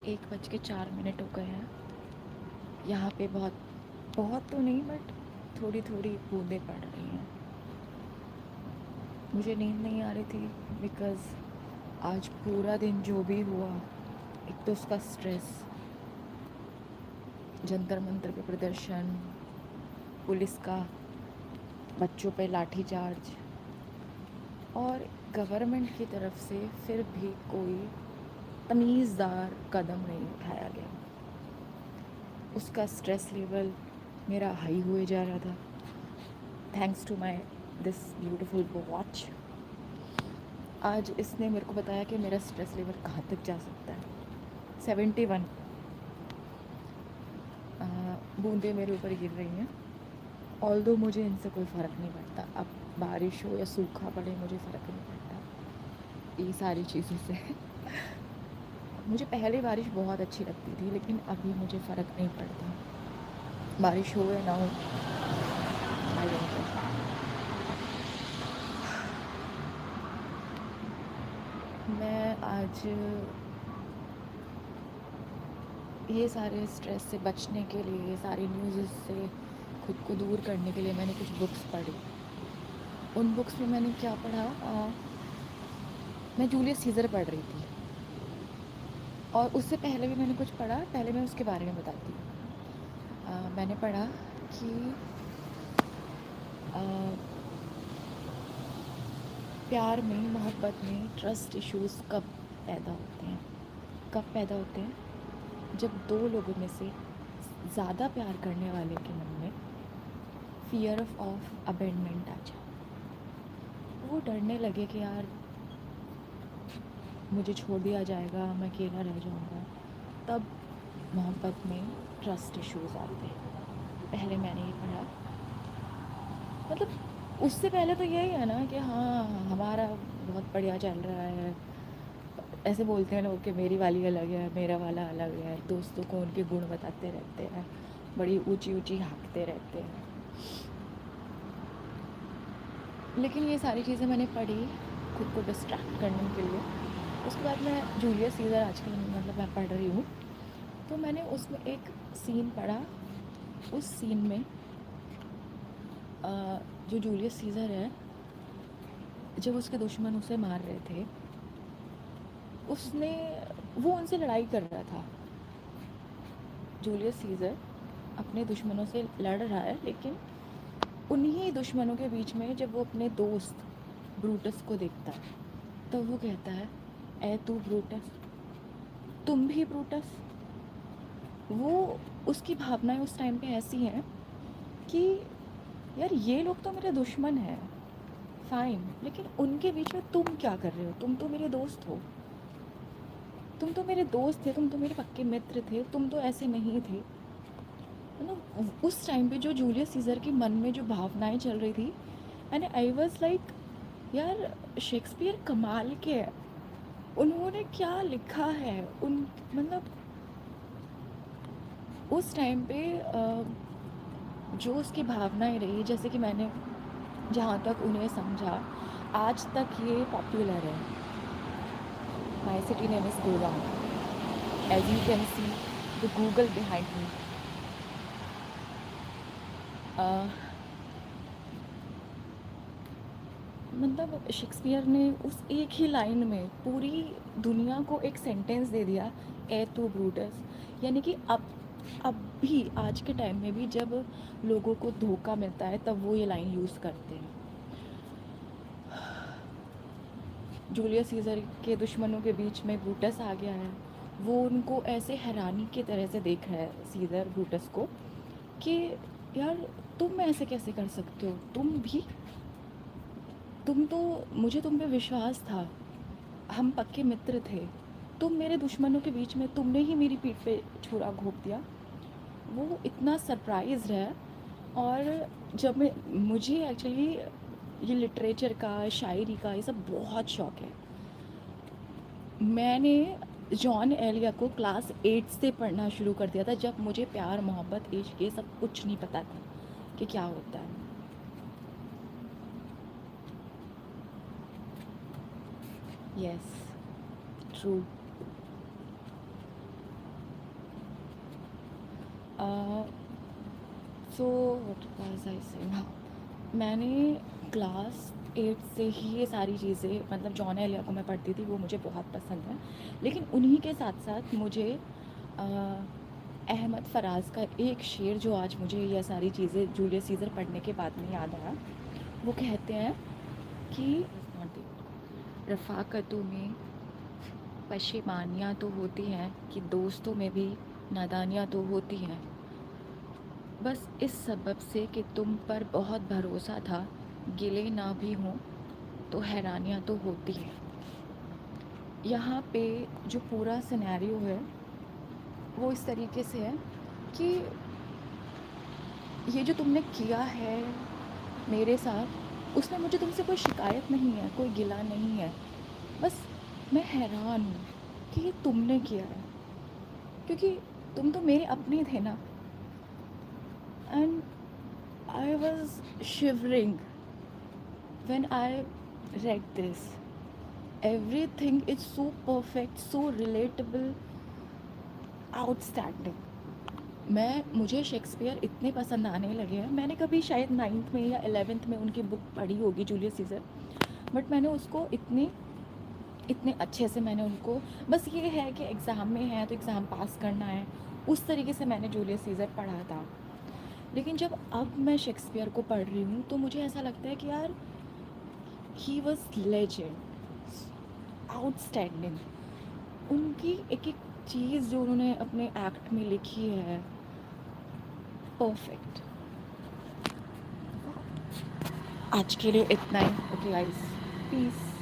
1:04 हो गए हैं। यहाँ पे बहुत बहुत तो नहीं बट थोड़ी थोड़ी बूंदें पड़ रही हैं। मुझे नींद नहीं आ रही थी बिकॉज़ आज पूरा दिन जो भी हुआ, एक तो उसका स्ट्रेस, जंतर मंतर पे प्रदर्शन, पुलिस का बच्चों पे लाठीचार्ज और गवर्नमेंट की तरफ से फिर भी कोई तमीज़दार कदम नहीं उठाया गया। उसका स्ट्रेस लेवल मेरा हाई हुए जा रहा था। Thanks to my this beautiful watch. आज इसने मेरे को बताया कि मेरा स्ट्रेस लेवल कहाँ तक जा सकता है। 71 बूंदें मेरे ऊपर गिर रही हैं। ऑल्दो मुझे इनसे कोई फ़र्क नहीं पड़ता। अब बारिश हो या सूखा पड़े मुझे फ़र्क नहीं पड़ता ये सारी चीज़ों से। मुझे पहले बारिश बहुत अच्छी लगती थी लेकिन अभी मुझे फ़र्क नहीं पड़ता, बारिश हो या ना हो। I don't care. मैं आज ये सारे स्ट्रेस से बचने के लिए, ये सारी न्यूज़ से खुद को दूर करने के लिए मैंने कुछ बुक्स पढ़ी। उन बुक्स में मैंने क्या पढ़ा, मैं जूलियस सीज़र पढ़ रही थी और उससे पहले भी मैंने कुछ पढ़ा। पहले मैं उसके बारे में बताती हूँ। मैंने पढ़ा कि अ, प्यार में, मोहब्बत में ट्रस्ट इश्यूज़ कब पैदा होते हैं। कब पैदा होते हैं? जब दो लोगों में से ज़्यादा प्यार करने वाले के मन में फियर ऑफ अबेंडमेंट आ जाए। वो डरने लगे कि यार मुझे छोड़ दिया जाएगा, मैं अकेला रह जाऊँगा। तब मोहब्बत में ट्रस्ट इश्यूज़ आते हैं। पहले मैंने ये पढ़ा। मतलब उससे पहले तो यही है ना कि हाँ, हमारा बहुत बढ़िया चल रहा है। ऐसे बोलते हैं लोग कि मेरी वाली अलग है, मेरा वाला अलग है। दोस्तों को उनके गुण बताते रहते हैं, बड़ी ऊंची ऊंची हाँकते रहते हैं। लेकिन ये सारी चीज़ें मैंने पढ़ी खुद को डिस्ट्रैक्ट करने के लिए। उसके बाद मैं जूलियस सीज़र आजकल मतलब मैं पढ़ रही हूँ, तो मैंने उसमें एक सीन पढ़ा। उस सीन में जो जूलियस सीज़र है, जब उसके दुश्मन उसे मार रहे थे, उसने वो उनसे लड़ाई कर रहा था। जूलियस सीज़र अपने दुश्मनों से लड़ रहा है, लेकिन उन्हीं दुश्मनों के बीच में जब वो अपने दोस्त ब्रूटस को देखता है तो वो कहता है, ए तू ब्रूटस, तुम भी ब्रूटस। वो उसकी भावनाएं उस टाइम पे ऐसी हैं कि यार ये लोग तो मेरे दुश्मन हैं, फ़ाइन, लेकिन उनके बीच में तुम क्या कर रहे हो? तुम तो मेरे दोस्त हो, तुम तो मेरे दोस्त थे, तुम तो मेरे पक्के मित्र थे, तुम तो ऐसे नहीं थे। मतलब उस टाइम पे जो जूलियस सीज़र के मन में जो भावनाएं चल रही थी, एंड आई वाज लाइक यार शेक्सपियर कमाल के है। उन्होंने क्या लिखा है उन, मतलब उस टाइम पे जो उसकी भावनाएं रही, जैसे कि मैंने जहाँ तक उन्हें समझा, आज तक ये पॉपुलर है। My city name is Gurgaon, as you can see the Google behind me. मतलब शेक्सपियर ने उस एक ही लाइन में पूरी दुनिया को एक सेंटेंस दे दिया, ए टू ब्रूटस। यानी कि अब भी आज के टाइम में भी जब लोगों को धोखा मिलता है तब वो ये लाइन यूज़ करते हैं। जूलियस सीज़र के दुश्मनों के बीच में ब्रूटस आ गया है। वो उनको ऐसे हैरानी की तरह से देख रहा है सीज़र ब्रूटस को कि यार तुम ऐसे कैसे कर सकते हो? तुम भी, तुम तो, मुझे तुम पे विश्वास था, हम पक्के मित्र थे, तुम मेरे दुश्मनों के बीच में, तुमने ही मेरी पीठ पे छुरा घोंप दिया। वो इतना सरप्राइज़ है। और जब मैं, मुझे एक्चुअली ये लिटरेचर का, शायरी का, ये सब बहुत शौक़ है। मैंने जॉन एलिया को क्लास 8 से पढ़ना शुरू कर दिया था, जब मुझे प्यार, मोहब्बत, इश्क ये सब कुछ नहीं पता था कि क्या होता है। Yes, true. So what was I saying, हाँ, मैंने क्लास 8 से ही ये सारी चीज़ें, मतलब जॉन एलिया को मैं पढ़ती थी, वो मुझे बहुत पसंद है। लेकिन उन्हीं के साथ साथ मुझे अ, अहमद फराज का एक शेर जो आज मुझे ये सारी चीज़ें जूलियस सीज़र पढ़ने के बाद में याद आया, वो कहते हैं कि रफ़ाकतों में पशेमानियाँ तो होती हैं कि दोस्तों में भी नादानियाँ तो होती हैं, बस इस सबब से कि तुम पर बहुत भरोसा था, गिले ना भी हों तो हैरानियाँ तो होती हैं। यहाँ पे जो पूरा सिनेरियो है वो इस तरीके से है कि ये जो तुमने किया है मेरे साथ, उसमें मुझे तुमसे कोई शिकायत नहीं है, कोई गिला नहीं है, बस मैं हैरान हूँ कि ये तुमने किया है, क्योंकि तुम तो मेरे अपने थे ना। And I was shivering when I read this. Everything is so perfect, so relatable, outstanding. मुझे शेक्सपियर इतने पसंद आने लगे हैं। मैंने कभी शायद 9th में या 11th में उनकी बुक पढ़ी होगी, जूलियस सीज़र, बट मैंने उसको इतने अच्छे से मैंने उनको, बस ये है कि एग्ज़ाम में है तो एग्ज़ाम पास करना है, उस तरीके से मैंने जूलियस सीज़र पढ़ा था। लेकिन जब अब मैं शेक्सपियर को पढ़ रही हूँ तो मुझे ऐसा लगता है कि यार, ही वॉज लेजेंड, आउटस्टैंडिंग। उनकी एक एक चीज़ जो उन्होंने अपने एक्ट में लिखी है, परफेक्ट। आज के लिए इतना ही। Okay guys, piece.